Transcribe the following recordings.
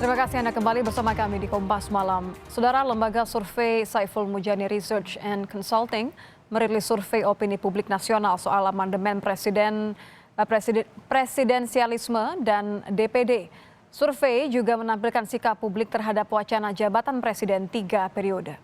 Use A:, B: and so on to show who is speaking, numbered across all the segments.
A: Terima kasih Anda kembali bersama kami di Kompas Malam. Saudara, lembaga survei Saiful Mujani Research and Consulting merilis survei opini publik nasional soal amandemen presidensialisme dan DPD. Survei juga menampilkan sikap publik terhadap wacana jabatan presiden 3 periode.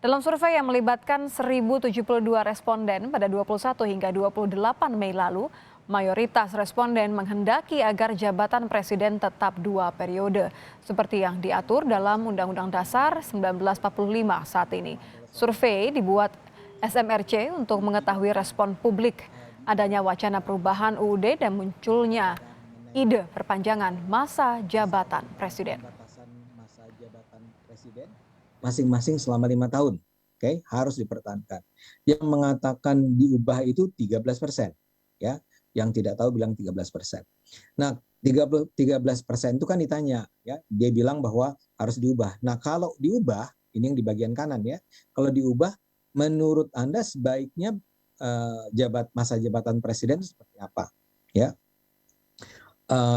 A: Dalam survei yang melibatkan 1.072 responden pada 21 hingga 28 Mei lalu, mayoritas responden menghendaki agar jabatan presiden tetap 2 periode, seperti yang diatur dalam Undang-Undang Dasar 1945 saat ini. Survei dibuat SMRC untuk mengetahui respon publik adanya wacana perubahan UUD dan munculnya ide perpanjangan masa jabatan presiden.
B: Masing-masing selama 5 tahun, oke, harus dipertahankan. Yang mengatakan diubah itu 13%, ya. Yang tidak tahu bilang 13%. Nah, 13% itu kan ditanya, ya. Dia bilang bahwa harus diubah. Nah, kalau diubah, ini yang di bagian kanan ya. Kalau diubah, menurut Anda sebaiknya masa jabatan presiden seperti apa, ya?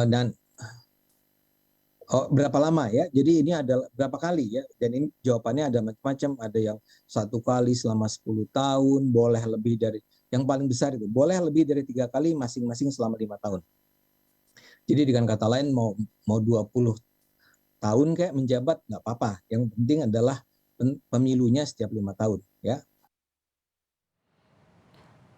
B: Dan berapa lama ya? Jadi ini adalah berapa kali ya? Dan ini jawabannya ada macam-macam. Ada yang 1 kali selama 10 tahun, boleh lebih dari, yang paling besar itu boleh lebih dari 3 kali, masing-masing selama 5 tahun. Jadi dengan kata lain mau 20 tahun kayak menjabat nggak apa-apa. Yang penting adalah pemilunya setiap 5 tahun ya.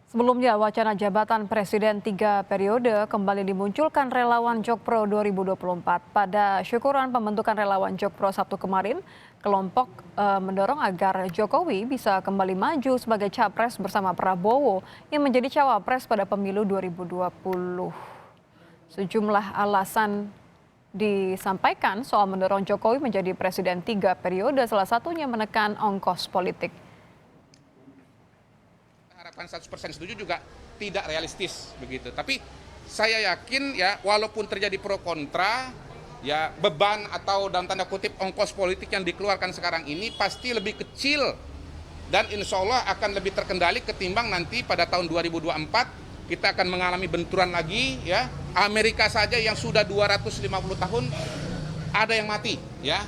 A: Sebelumnya, wacana jabatan Presiden 3 periode kembali dimunculkan relawan Jokpro 2024. Pada syukuran pembentukan relawan Jokpro Sabtu kemarin, kelompok mendorong agar Jokowi bisa kembali maju sebagai capres bersama Prabowo yang menjadi cawapres pada pemilu 2020. Sejumlah alasan disampaikan soal mendorong Jokowi menjadi Presiden 3 periode, salah satunya menekan ongkos politik.
C: Harapan 100% setuju juga tidak realistis begitu. Tapi saya yakin ya, walaupun terjadi pro kontra, ya beban atau dalam tanda kutip ongkos politik yang dikeluarkan sekarang ini pasti lebih kecil dan insya Allah akan lebih terkendali ketimbang nanti pada tahun 2024 kita akan mengalami benturan lagi ya. Amerika saja yang sudah 250 tahun ada yang mati ya.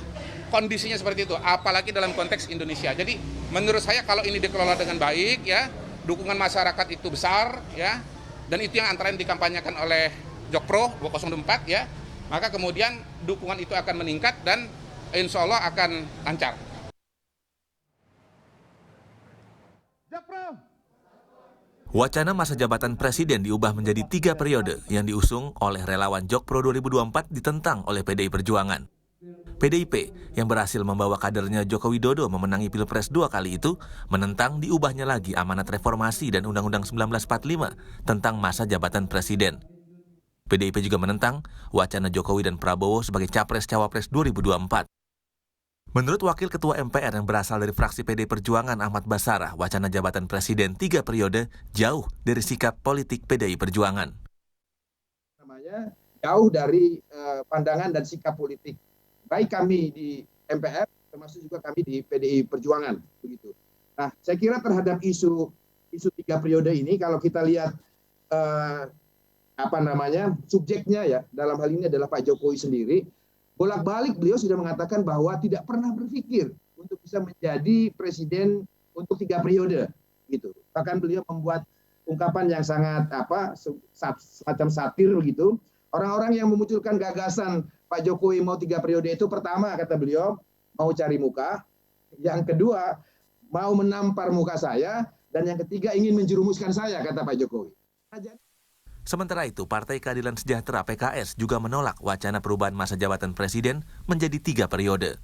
C: Kondisinya seperti itu, apalagi dalam konteks Indonesia. Jadi menurut saya kalau ini dikelola dengan baik ya, dukungan masyarakat itu besar ya, dan itu yang antara yang dikampanyekan oleh Jokpro 204 ya, maka kemudian dukungan itu akan meningkat dan insya Allah akan lancar.
D: Wacana masa jabatan presiden diubah menjadi 3 periode yang diusung oleh relawan Jokpro 2024 ditentang oleh PDI Perjuangan. PDIP yang berhasil membawa kadernya Joko Widodo memenangi Pilpres 2 kali itu menentang diubahnya lagi amanat reformasi dan Undang-Undang 1945 tentang masa jabatan presiden. PDIP juga menentang wacana Jokowi dan Prabowo sebagai Capres-Cawapres 2024. Menurut Wakil Ketua MPR yang berasal dari fraksi PDI Perjuangan Ahmad Basarah, wacana jabatan presiden 3 periode jauh dari sikap politik PDI Perjuangan.
E: Jauh dari pandangan dan sikap politik baik kami di MPR termasuk juga kami di PDI Perjuangan begitu. Nah, saya kira terhadap isu 3 periode ini kalau kita lihat subjeknya ya, dalam hal ini adalah Pak Jokowi sendiri, bolak-balik beliau sudah mengatakan bahwa tidak pernah berpikir untuk bisa menjadi presiden untuk 3 periode gitu. Bahkan beliau membuat ungkapan yang sangat semacam satir begitu. Orang-orang yang memunculkan gagasan Pak Jokowi mau 3 periode itu, pertama kata beliau mau cari muka, yang kedua mau menampar muka saya, dan yang ketiga ingin menjerumuskan saya kata Pak Jokowi.
D: Sementara itu, Partai Keadilan Sejahtera PKS juga menolak wacana perubahan masa jabatan presiden menjadi 3 periode.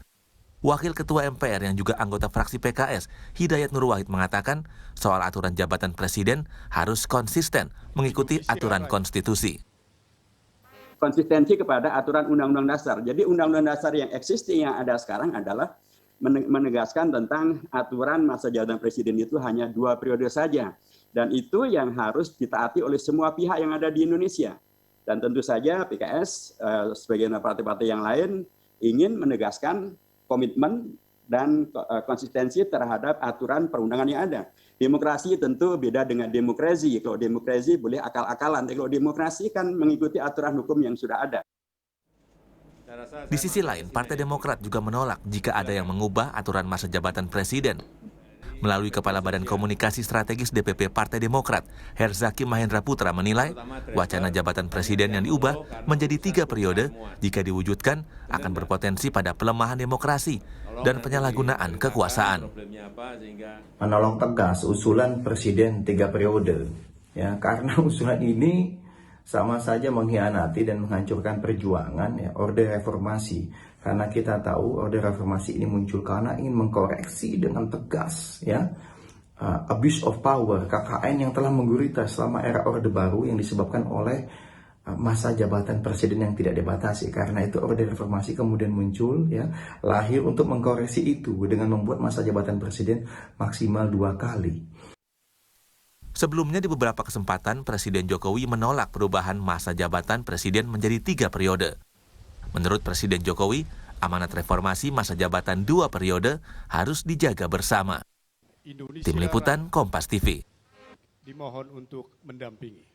D: Wakil Ketua MPR yang juga anggota fraksi PKS, Hidayat Nur Wahid mengatakan soal aturan jabatan presiden harus konsisten mengikuti aturan konstitusi.
F: Konsistensi kepada aturan Undang-Undang Dasar. Jadi Undang-Undang Dasar yang existing yang ada sekarang adalah menegaskan tentang aturan masa jabatan presiden itu hanya 2 periode saja. Dan itu yang harus ditaati oleh semua pihak yang ada di Indonesia. Dan tentu saja PKS, sebagai partai-partai yang lain, ingin menegaskan komitmen dan konsistensi terhadap aturan perundangan yang ada. Demokrasi tentu beda dengan demokrasi. Kalau demokrasi boleh akal-akalan, kalau demokrasi kan mengikuti aturan hukum yang sudah ada.
D: Di sisi lain, Partai Demokrat juga menolak jika ada yang mengubah aturan masa jabatan presiden. Melalui Kepala Badan Komunikasi Strategis DPP Partai Demokrat, Herzaki Mahendra Putra menilai wacana jabatan presiden yang diubah menjadi 3 periode jika diwujudkan akan berpotensi pada pelemahan demokrasi dan penyalahgunaan kekuasaan.
G: Menolak tegas usulan presiden 3 periode, ya, karena usulan ini sama saja mengkhianati dan menghancurkan perjuangan ya, Orde Reformasi. Karena kita tahu Orde Reformasi ini muncul karena ingin mengkoreksi dengan tegas ya abuse of power KKN yang telah menggurita selama era Orde Baru yang disebabkan oleh masa jabatan presiden yang tidak dibatasi. Karena itu Orde Reformasi kemudian muncul ya, lahir untuk mengkoreksi itu dengan membuat masa jabatan presiden maksimal 2 kali.
D: Sebelumnya di beberapa kesempatan Presiden Jokowi menolak perubahan masa jabatan presiden menjadi 3 periode. Menurut Presiden Jokowi, amanat reformasi masa jabatan 2 periode harus dijaga bersama. Tim Liputan Kompas TV.
H: Dimohon untuk mendampingi.